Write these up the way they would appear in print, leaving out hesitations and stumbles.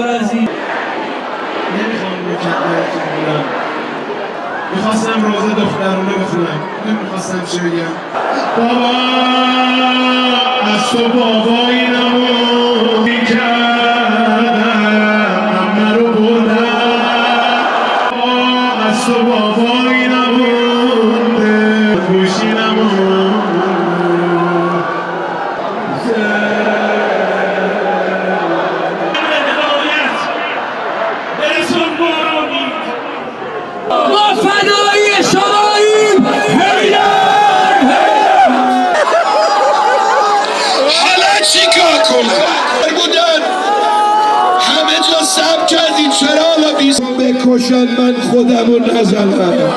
عزیز نمیخوام مکدرتون بودم، میخواستم روزه دخترونه بخونم، نمیخواستم چه بگم. بابا از تو بابایی نمون کردم همه رو بردم، بابا از تو بابایی نمونده گوشی نمون. ما فدایی شماییم. حالا چی کار کنم؟ بودن همه جا سب کردید چرا حالا بیست بکشن من خودمو نزنم.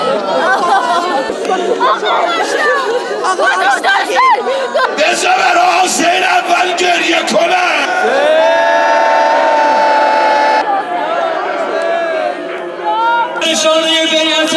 بذار برای حسین اول گریه کنم. نشانه بیعت